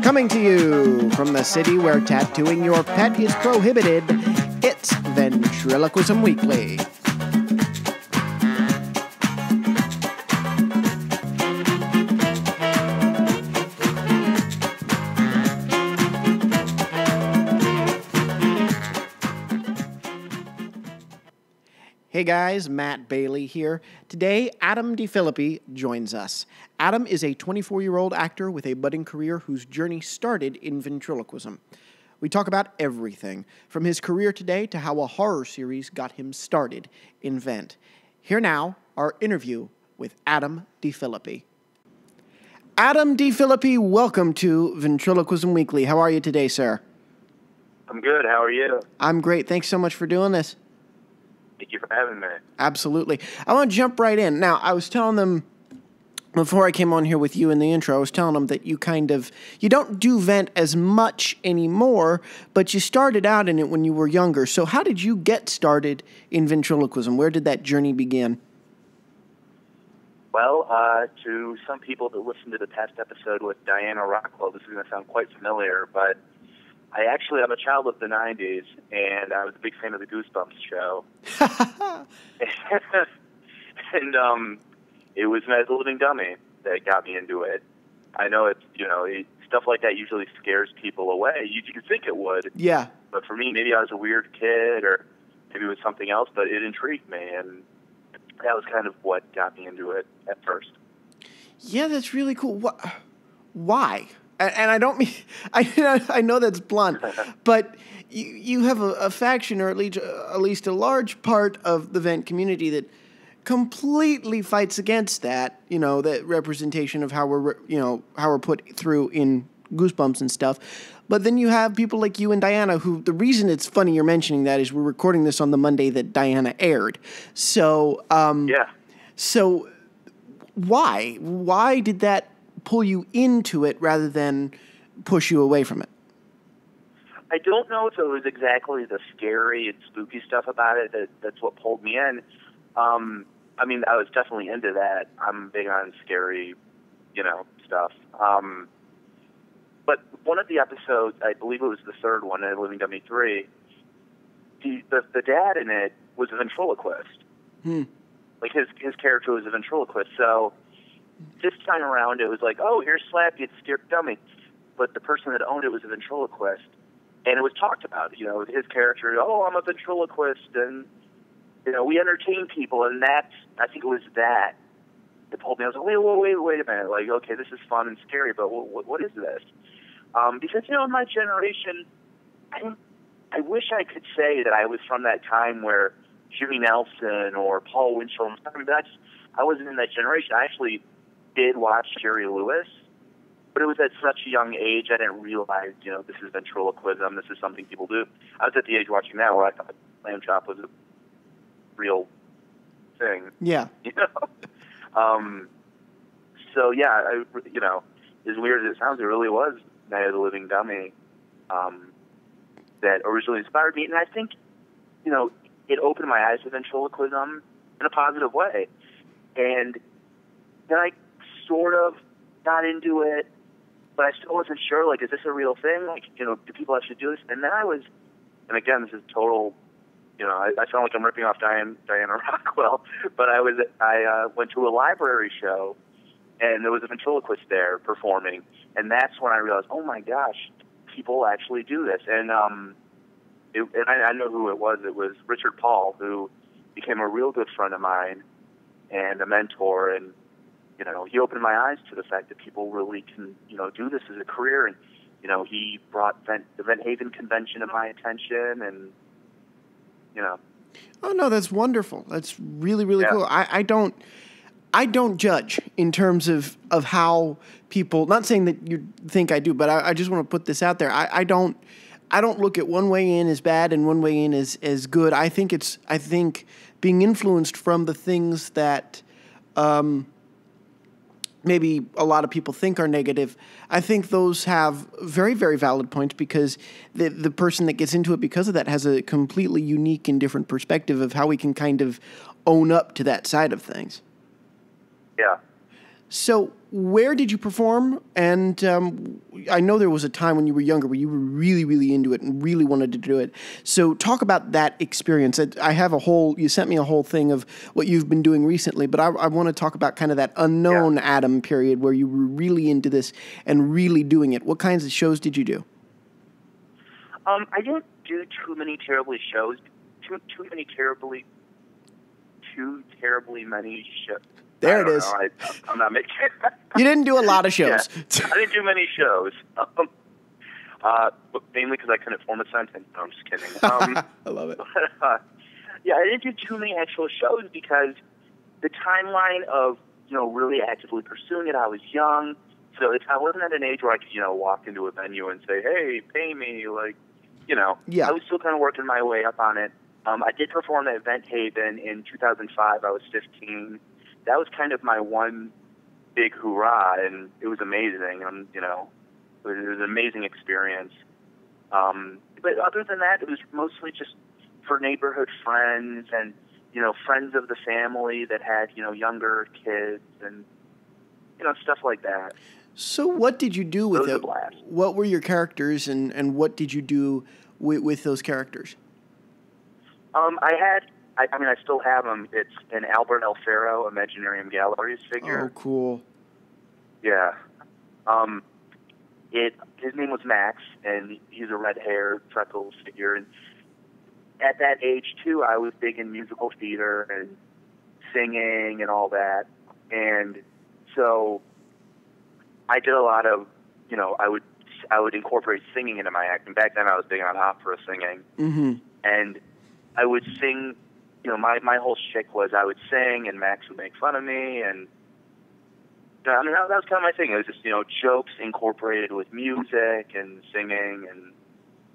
Coming to you from the city where tattooing your pet is prohibited, it's Ventriloquism Weekly. Hey guys, Matt Bailey here. Today, Adam DeFilippi joins us. Adam is a 24-year-old actor with a budding career whose journey started in ventriloquism. We talk about everything, from his career today to how a horror series got him started in Vent. Here now, our interview with Adam DeFilippi. Adam DeFilippi, welcome to Ventriloquism Weekly. How are you today, sir? I'm good. How are you? I'm great. Thanks so much for doing this. Thank you for having me. Absolutely. I want to jump right in. Now, I was telling them, before I came on here with you in the intro, I was telling them that you don't do Vent as much anymore, but you started out in it when you were younger. So how did you get started in ventriloquism? Where did that journey begin? Well, to some people that listened to the past episode with Diana Rockwell, this is going to sound quite familiar, but I'm a child of the 90s, and I was a big fan of the Goosebumps show. And it was Night of the Living Dummy that got me into it. I know stuff like that usually scares people away. You think it would. Yeah. But for me, maybe I was a weird kid, or maybe it was something else, but it intrigued me, and that was kind of what got me into it at first. Yeah, that's really cool. Why? And I don't mean, I know that's blunt, but you have a faction, or at least a large part of the Vent community that completely fights against that, that representation of how we're put through in Goosebumps and stuff. But then you have people like you and Diana, who, the reason it's funny you're mentioning that is we're recording this on the Monday that Diana aired. So, yeah. So why did that pull you into it rather than push you away from it? I don't know if it was exactly the scary and spooky stuff about it that's what pulled me in. I was definitely into that. I'm big on scary, stuff. But one of the episodes, I believe it was the third one, in Living Dummy 3, the dad in it was a ventriloquist. Like his character was a ventriloquist. So this time around, it was like, oh, here's Slappy, it's Scared Dummy. But the person that owned it was a ventriloquist. And it was talked about, his character, oh, I'm a ventriloquist, and, we entertain people. And I think it was that pulled me. I was like, wait a minute. Like, okay, this is fun and scary, but what is this? Because, in my generation, I wish I could say that I was from that time where Jimmy Nelson or Paul Winchell, I wasn't in that generation. I actually did watch Jerry Lewis, but it was at such a young age I didn't realize, this is ventriloquism, this is something people do. I was at the age watching that where I thought lamb chop was a real thing. Yeah. So yeah, as weird as it sounds, it really was Night of the Living Dummy that originally inspired me, and I think, it opened my eyes to ventriloquism in a positive way. And then I sort of got into it, but I still wasn't sure, like, is this a real thing? Like, do people actually do this? And then and again, this is total, I sound like I'm ripping off Diana Rockwell, but I went to a library show, and there was a ventriloquist there performing, and that's when I realized, oh my gosh, people actually do this. And I know who it was. It was Richard Paul, who became a real good friend of mine and a mentor, and he opened my eyes to the fact that people really can, do this as a career. And, he brought the Vent Haven Convention to my attention, and, Oh, no, that's wonderful. That's really, really cool. I don't judge in terms of how people, not saying that you think I do, but I just want to put this out there. I don't look at one way in as bad and one way in as good. I think being influenced from the things that maybe a lot of people think are negative, I think those have very, very valid points, because the person that gets into it because of that has a completely unique and different perspective of how we can kind of own up to that side of things. Yeah. So where did you perform? And I know there was a time when you were younger where you were really, really into it and really wanted to do it. So talk about that experience. I have you sent me a whole thing of what you've been doing recently, but I want to talk about kind of that unknown Adam period where you were really into this and really doing it. What kinds of shows did you do? I didn't do too many terribly shows, too terribly many shows. There it is. I'm not making You didn't do a lot of shows. Yeah, I didn't do many shows. Mainly because I couldn't form a sentence. No, I'm just kidding. I love it. Yeah, I didn't do too many actual shows because the timeline of, really actively pursuing it, I was young. So I wasn't at an age where I could, walk into a venue and say, hey, pay me. Like, Yeah. I was still kind of working my way up on it. I did perform at Event Haven in 2005. I was 15. That was kind of my one big hoorah, and it was amazing. And, it was an amazing experience. But other than that, it was mostly just for neighborhood friends and, friends of the family that had, younger kids and, stuff like that. So what did you do with it? What were your characters and what did you do with those characters? I still have them. It's an Albert Alfaro Imaginarium Galleries figure. Oh, cool. Yeah. His name was Max, and he's a red-haired, freckled figure. And at that age, too, I was big in musical theater and singing and all that. And so I did a lot of, I would incorporate singing into my acting. Back then, I was big on opera singing. Mm-hmm. And I would sing, my whole shtick was I would sing and Max would make fun of me. And, that was kind of my thing. It was just, jokes incorporated with music and singing and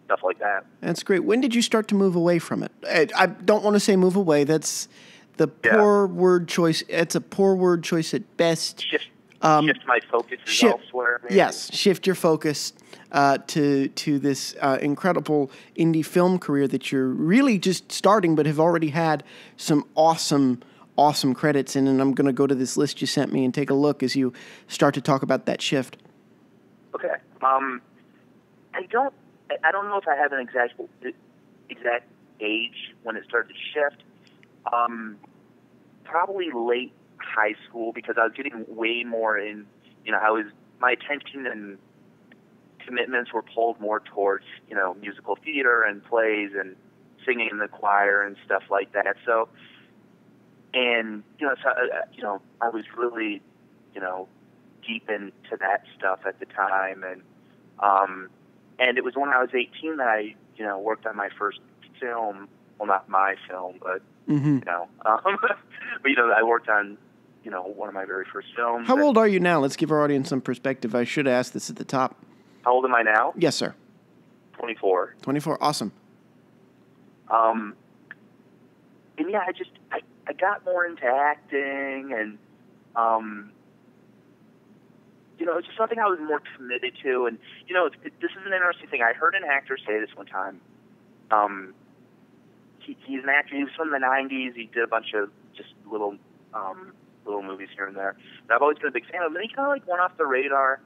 stuff like that. That's great. When did you start to move away from it? I don't want to say move away. That's the poor word choice. It's a poor word choice at best. Shift my focus elsewhere. Maybe. Yes, shift your focus to this incredible indie film career that you're really just starting, but have already had some awesome credits in. And I'm going to go to this list you sent me and take a look as you start to talk about that shift. Okay. I don't know if I have an exact age when it started to shift. Probably late high school, because I was getting way more in, my attention and commitments were pulled more towards, musical theater and plays and singing in the choir and stuff like that. So, and, I was really, deep into that stuff at the time. And it was when I was 18 that I, worked on my first film. Well, not my film, but, but, I worked on, one of my very first films. How old are you now? Let's give our audience some perspective. I should ask this at the top. How old am I now? Yes, sir. 24. 24, awesome. And yeah, I got more into acting and, it's just something I was more committed to. And, this is an interesting thing. I heard an actor say this one time. He's an actor. He was from the 90s. He did a bunch of just little movies here and there. And I've always been a big fan of him. And he kind of went off the radar.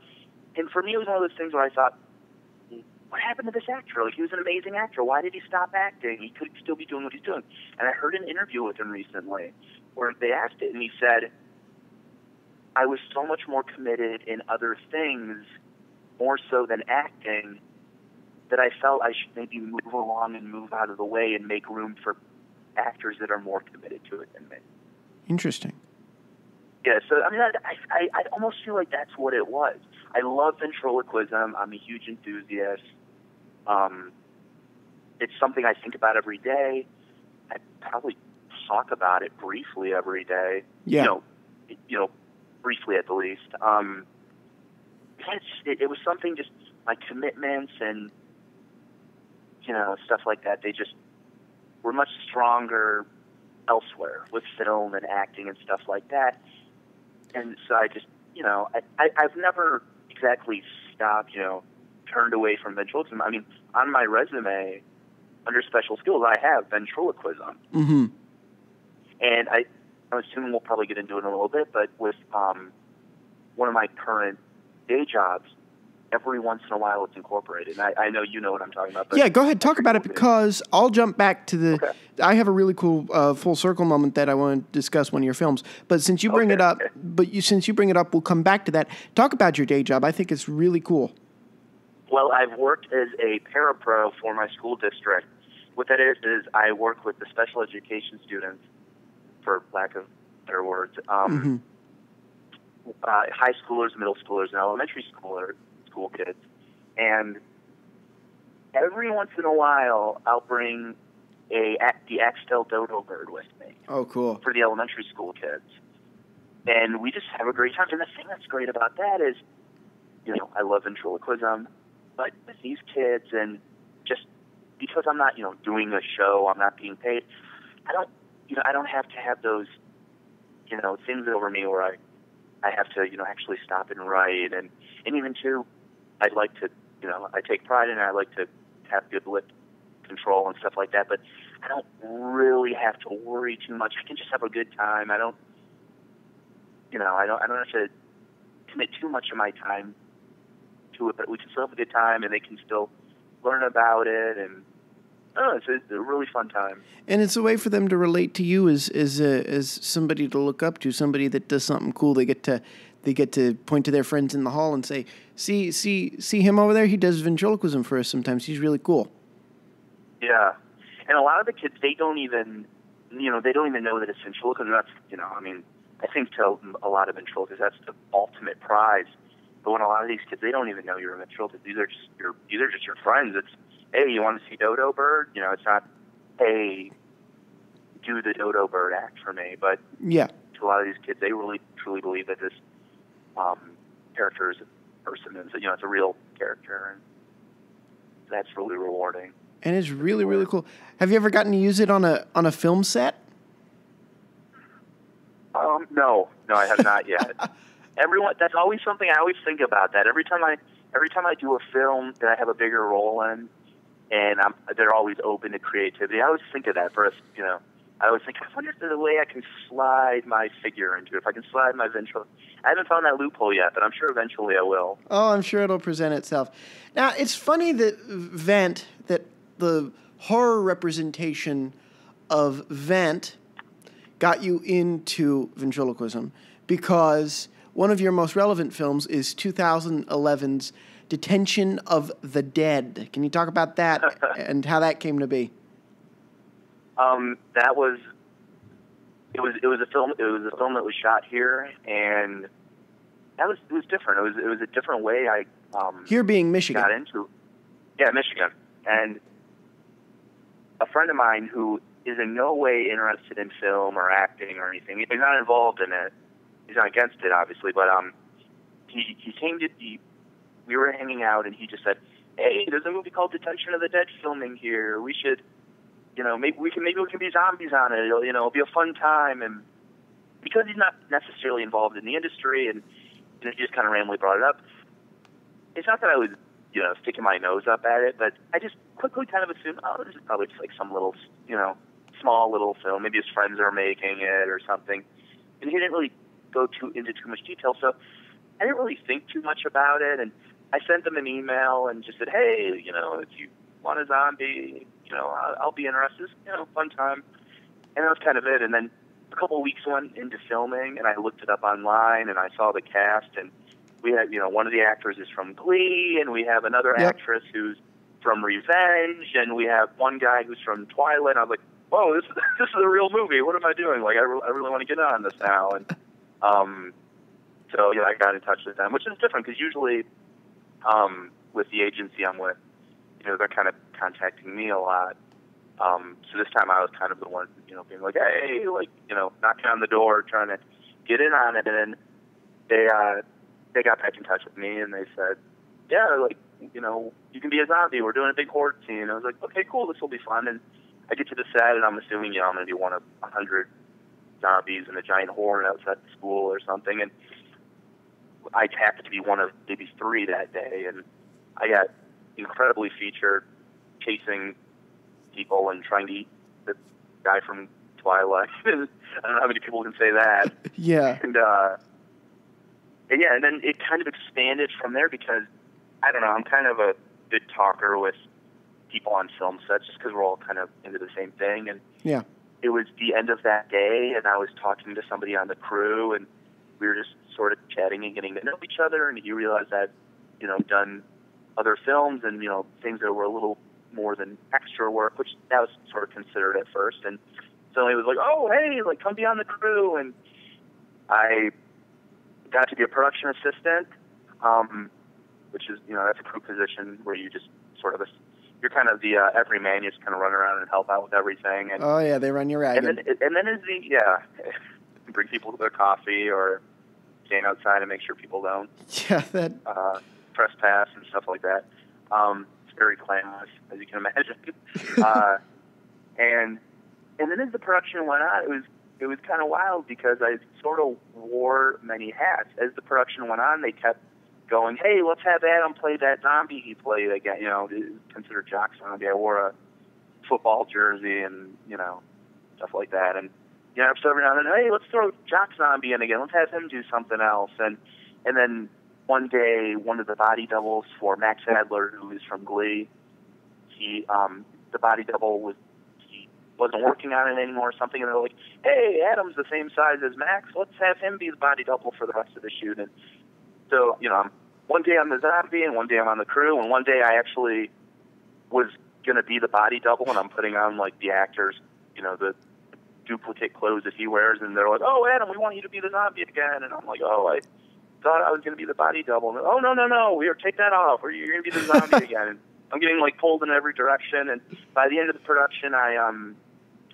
And for me, it was one of those things where I thought, what happened to this actor? He was an amazing actor. Why did he stop acting? He could still be doing what he's doing. And I heard an interview with him recently where they asked it, and he said, I was so much more committed in other things, more so than acting, that I felt I should maybe move along and move out of the way and make room for actors that are more committed to it than me. Interesting. Yeah, so, I almost feel like that's what it was. I love ventriloquism. I'm a huge enthusiast. It's something I think about every day. I probably talk about it briefly every day. Yeah. Briefly at the least. It was something, just my commitments and, stuff like that. They just were much stronger elsewhere with film and acting and stuff like that. And so I just, I've never exactly stopped, turned away from ventriloquism. On my resume, under special skills, I have ventriloquism. Mm-hmm. And I'm assuming we'll probably get into it in a little bit, but with one of my current day jobs, every once in a while it's incorporated. And I know you know what I'm talking about. But yeah, go ahead, talk about it, because I'll jump back to the. Okay. I have a really cool full circle moment that I want to discuss one of your films. But since you bring it up, since you bring it up, we'll come back to that. Talk about your day job. I think it's really cool. Well, I've worked as a parapro for my school district. What that is I work with the special education students, for lack of better words, high schoolers, middle schoolers, and elementary school kids. And every once in a while, I'll bring the Axtell dodo bird with me. Oh, cool. For the elementary school kids. And we just have a great time. And the thing that's great about that is, I love ventriloquism, but with these kids, and just because I'm not, doing a show, I'm not being paid, I don't have to have those, things over me where I have to, actually stop and write. And even too, I'd like to, I take pride in it. I like to have good lip control and stuff like that, but I don't really have to worry too much. I can just have a good time. I don't have to commit too much of my time to it, but we can still have a good time, and they can still learn about it, and it's a really fun time. And it's a way for them to relate to you as somebody to look up to, somebody that does something cool. They get to point to their friends in the hall and say, see him over there? He does ventriloquism for us sometimes. He's really cool. Yeah. And a lot of the kids, they don't even know that it's ventriloquism. That's, I think to a lot of ventriloquists, that's the ultimate prize. But when a lot of these kids, they don't even know you're a ventriloquist. These are just your friends. It's, hey, you want to see dodo bird? It's not, hey, do the dodo bird act for me. But yeah, to a lot of these kids, they really truly believe that this character is a person, and it's a real character, and that's really rewarding. And it's really, really cool. Have you ever gotten to use it on a film set? No, I have not yet. That's always something I always think about. That every time I do a film that I have a bigger role in, and they're always open to creativity. I always think of that first. I always think, I wonder if there's a way I can slide my figure into it. If I can slide my ventriloquism. I haven't found that loophole yet, but I'm sure eventually I will. Oh, I'm sure it'll present itself. Now, it's funny that the horror representation of Vent got you into ventriloquism, because one of your most relevant films is 2011's Detention of the Dead. Can you talk about that and how that came to be? It was a film that was shot here, and it was different. It was a different way I here being Michigan. Got into. Yeah, Michigan. And a friend of mine who is in no way interested in film or acting or anything. He's not involved in it. He's not against it, obviously, but he came to we were hanging out, and he just said, "Hey, there's a movie called Detention of the Dead filming here. We should, maybe we can be zombies on it. It'll be a fun time." And because he's not necessarily involved in the industry, and he just kind of randomly brought it up. It's not that I was, sticking my nose up at it, but I just quickly kind of assumed, oh, this is probably just like some little, small little film. Maybe his friends are making it or something. And he didn't really go into too much detail, so I didn't really think too much about it. And I sent them an email and just said, hey, if you want a zombie, I'll be interested. Fun time. And that was kind of it. And then a couple of weeks went into filming, and I looked it up online, and I saw the cast, and we had, one of the actors is from Glee, and we have another actress who's from Revenge, and we have one guy who's from Twilight. And I was like, whoa, this is a real movie. What am I doing? Like, I really want to get on this now. And so I got in touch with them, which is different because usually with the agency I'm with, they're kind of contacting me a lot. So this time I was kind of the one, being like, hey, knocking on the door, trying to get in on it. And then they got back in touch with me, and they said, yeah, you can be a zombie. We're doing a big horde scene. I was like, okay, cool, this will be fun. And I get to the set, and I'm assuming, I'm going to be one of 100 zombies in a giant horde outside the school or something. And I happened to be one of maybe 3 that day, and I got incredibly featured chasing people and trying to eat the guy from Twilight. I don't know how many people can say that. Yeah. And yeah, and then it kind of expanded from there because, I don't know, I'm kind of a good talker with people on film sets just because we're all kind of into the same thing. And Yeah. it was the end of that day, and I was talking to somebody on the crew, and we were just sort of chatting and getting to know each other, and you realize that, you know, done other films and, you know, things that were a little more than extra work, which that was sort of considered at first. And so it was like, oh, hey, like, come be on the crew. And I got to be a production assistant, which is, you know, that's a crew position where you just sort of, you're kind of the everyman. You just kind of run around and help out with everything. And, Oh, yeah, they run your wagon. and then is bring people to their coffee or stand outside and make sure people don't Yeah, that... trespass and stuff like that. It's very clamorous, as you can imagine. And then as the production went on, it was kind of wild because I sort of wore many hats. As the production went on, they kept going, hey, let's have Adam play that zombie he played again. You know, considered jock zombie. I wore a football jersey and, you know, stuff like that. And, you know, so every now and then, hey, let's throw jock zombie in again. Let's have him do something else. And then one day, one of the body doubles for Max Adler, who is from Glee, the body double wasn't working on it anymore or something, and they're like, hey, Adam's the same size as Max, let's have him be the body double for the rest of the shoot. And so, you know, one day I'm the zombie, and one day I'm on the crew, and one day I actually was going to be the body double, and I'm putting on, like, the actor's, you know, the duplicate clothes that he wears, and they're like, oh, Adam, we want you to be the zombie again. And I'm like, oh, I thought I was going to be the body double. And, oh, no, we are take that off, or you're going to be the zombie again. And I'm getting, like, pulled in every direction, and by the end of the production,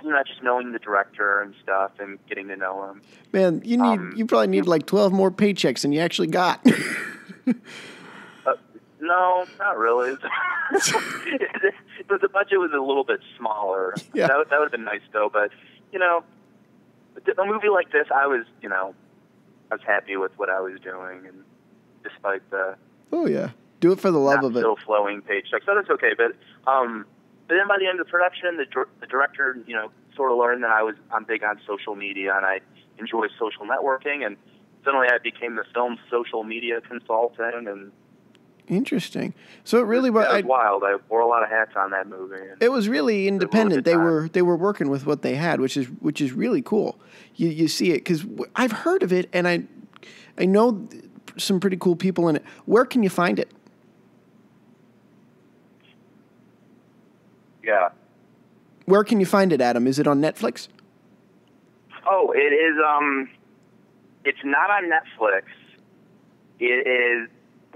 you know, just knowing the director and stuff and getting to know him. Man, you probably need like 12 more paychecks than you actually got. No, not really. The budget was a little bit smaller. Yeah. That would have been nice, though. But, you know, a movie like this, I was happy with what I was doing, and despite the... Oh, yeah. Do it for the love of it. Still flowing paychecks. So that's okay, but then by the end of the production, the director, you know, sort of learned that I'm big on social media and I enjoy social networking, and suddenly I became the film's social media consultant. And interesting. So it really was wild. I wore a lot of hats on that movie. It was really independent. They were working with what they had, which is really cool. You see it because I've heard of it, and I know some pretty cool people in it. Where can you find it? Yeah. Where can you find it, Adam? Is it on Netflix? Oh, it is. It's not on Netflix. It's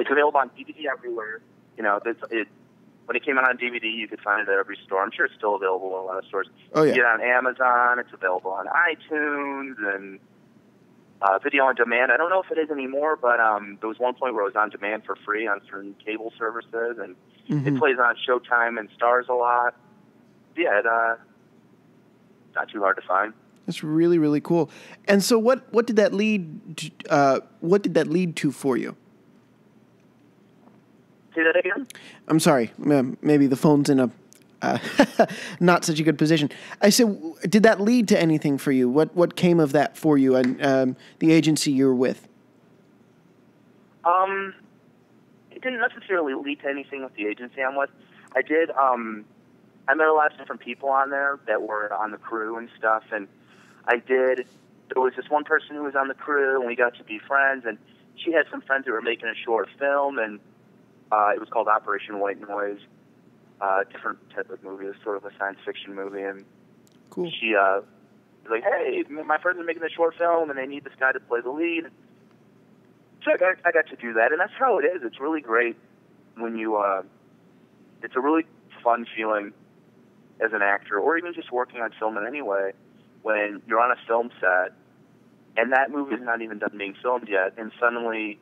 available on DVD everywhere. You know, when it came out on DVD, you could find it at every store. I'm sure it's still available in a lot of stores. Oh, yeah. You get it on Amazon. It's available on iTunes and video on demand. I don't know if it is anymore, but there was one point where it was on demand for free on certain cable services, and it plays on Showtime and Stars a lot. Yeah, not too hard to find. That's really, really cool. And so, what did that lead to? What did that lead to for you? Say that again. I'm sorry. Maybe the phone's in a not such a good position. I said, did that lead to anything for you? What came of that for you and the agency you were with? It didn't necessarily lead to anything with the agency I'm with. I did. I met a lot of different people on there that were on the crew and stuff, and there was this one person who was on the crew, and we got to be friends, and she had some friends who were making a short film, and it was called Operation White Noise, different type of movie. It was sort of a science fiction movie, and cool. She was like, hey, my friends are making a short film, and they need this guy to play the lead. So I got to do that, and that's how it is. It's really great when you, it's a really fun feeling as an actor, or even just working on film in any way, when you're on a film set, and that movie is not even done being filmed yet, and suddenly,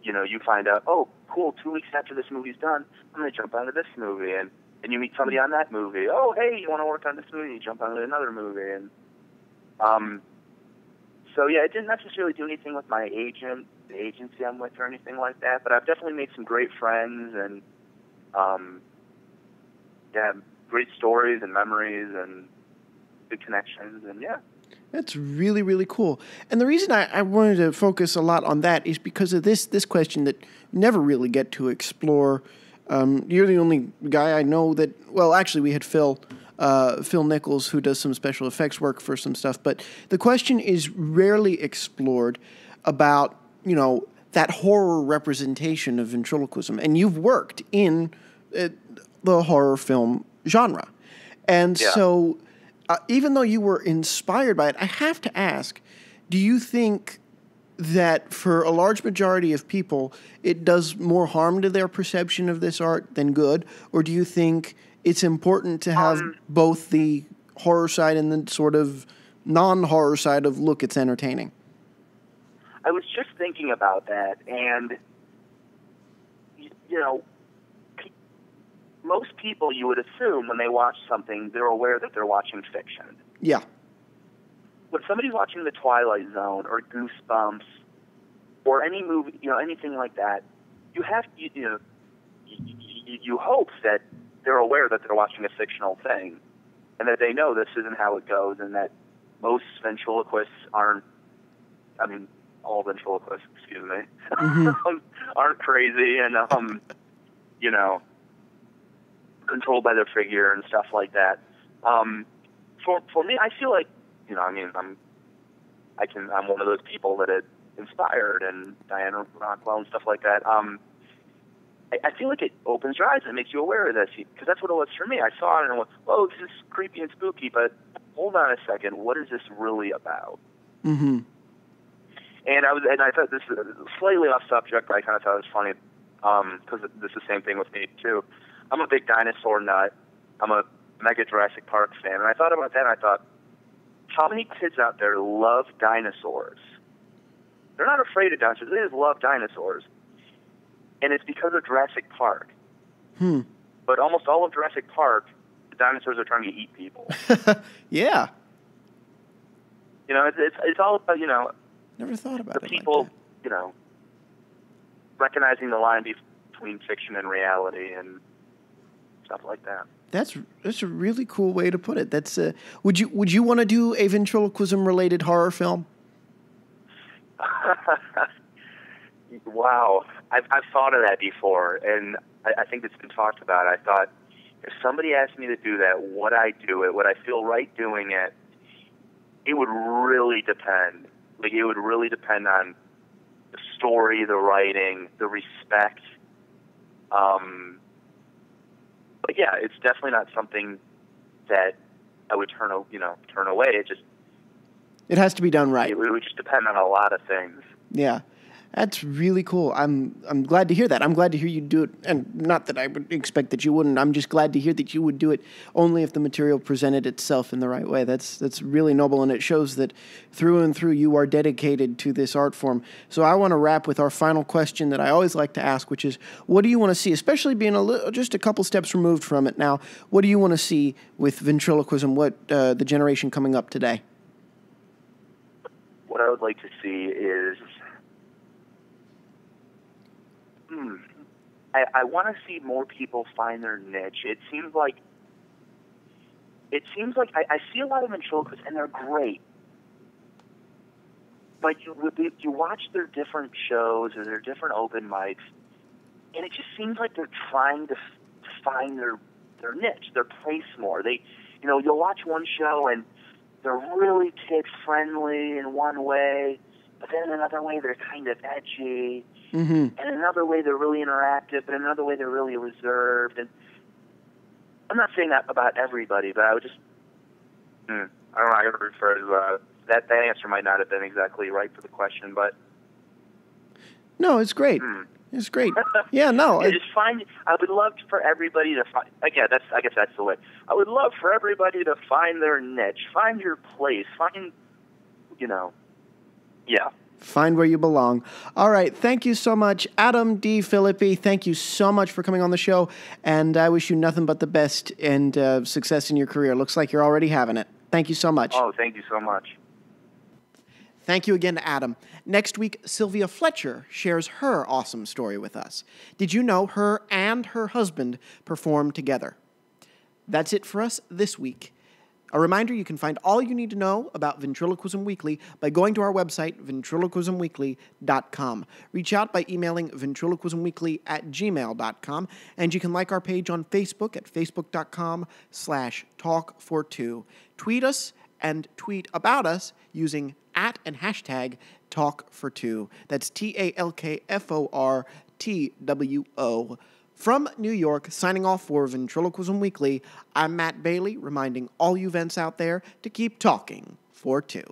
you know, you find out, oh, cool, 2 weeks after this movie's done, I'm going to jump onto this movie, and you meet somebody on that movie. Oh, hey, you want to work on this movie? You jump onto another movie, and so yeah, it didn't necessarily do anything with my agent, the agency I'm with, or anything like that, but I've definitely made some great friends, and yeah, great stories and memories and good connections, and yeah. That's really, really cool. And the reason I wanted to focus a lot on that is because of this question that we never really get to explore. You're the only guy I know that, well, actually we had Phil Nichols, who does some special effects work for some stuff, but the question is rarely explored about, that horror representation of ventriloquism. And you've worked in the horror film genre. And so even though you were inspired by it, I have to ask, do you think that for a large majority of people, it does more harm to their perception of this art than good? Or do you think it's important to have both the horror side and the sort of non-horror side of, look, it's entertaining? I was just thinking about that, and, most people, you would assume, when they watch something, they're aware that they're watching fiction. Yeah. When somebody's watching The Twilight Zone or Goosebumps or any movie, anything like that, you hope that they're aware that they're watching a fictional thing and that they know this isn't how it goes, and that most ventriloquists aren't, all ventriloquists, excuse me, aren't crazy and, controlled by their figure and stuff like that. For me, I feel like, I'm one of those people that it inspired, and Diana Rockwell and stuff like that. I feel like it opens your eyes and makes you aware of this, because that's what it was for me. I saw it and I went, "Oh, this is creepy and spooky," but hold on a second, what is this really about? Mm-hmm. And I thought this is slightly off subject, but I kind of thought it was funny, because this is the same thing with me too. I'm a big dinosaur nut. I'm a mega Jurassic Park fan, and I thought about that, and I thought, how many kids out there love dinosaurs? They're not afraid of dinosaurs. They just love dinosaurs. And it's because of Jurassic Park. But almost all of Jurassic Park, the dinosaurs are trying to eat people. Yeah. It's all about, Never thought about the it people, like that. recognizing the line between fiction and reality and stuff like that. That's a really cool way to put it. That's would you want to do a ventriloquism related horror film? Wow, I've thought of that before, and I think it's been talked about. I thought, if somebody asked me to do that, would I do it? Would I feel right doing it? It would really depend. It would really depend on the story, the writing, the respect. But yeah, it's definitely not something that I would turn away. It has to be done right. It would just depend on a lot of things. Yeah. That's really cool. I'm glad to hear that. I'm glad to hear you do it, and not that I would expect that you wouldn't. I'm just glad to hear that you would do it only if the material presented itself in the right way. That's really noble, and it shows that through and through you are dedicated to this art form. So I want to wrap with our final question that I always like to ask, which is, what do you want to see, especially being just a couple steps removed from it now, what do you want to see with ventriloquism, the generation coming up today? What I would like to see is... I want to see more people find their niche. It seems like I see a lot of ventriloquists, and they're great. But you watch their different shows or their different open mics, and it just seems like they're trying to find their niche, their place more. You'll watch one show and they're really kid friendly in one way, but then in another way they're kind of edgy. And in another way, they're really interactive, but in another way, they're really reserved. And I'm not saying that about everybody, but I would just, I don't know, I would refer to that answer might not have been exactly right for the question, but. No, it's great. It's great. Yeah, no. I would love for everybody to find, again, I guess that's the way. I would love for everybody to find their niche, find your place, find, yeah. Find where you belong. All right. Thank you so much, Adam DeFilippi. Thank you so much for coming on the show, and I wish you nothing but the best and success in your career. Looks like you're already having it. Thank you so much. Oh, thank you so much. Thank you again to Adam. Next week, Sylvia Fletcher shares her awesome story with us. Did you know her and her husband performed together? That's it for us this week. A reminder, you can find all you need to know about Ventriloquism Weekly by going to our website, ventriloquismweekly.com. Reach out by emailing ventriloquismweekly@gmail.com, and you can like our page on Facebook at facebook.com/talk42. Tweet us and tweet about us using @ and hashtag talk42. That's TALKFORTWO. From New York, signing off for Ventriloquism Weekly, I'm Matt Bailey, reminding all you vents out there to keep talking for two.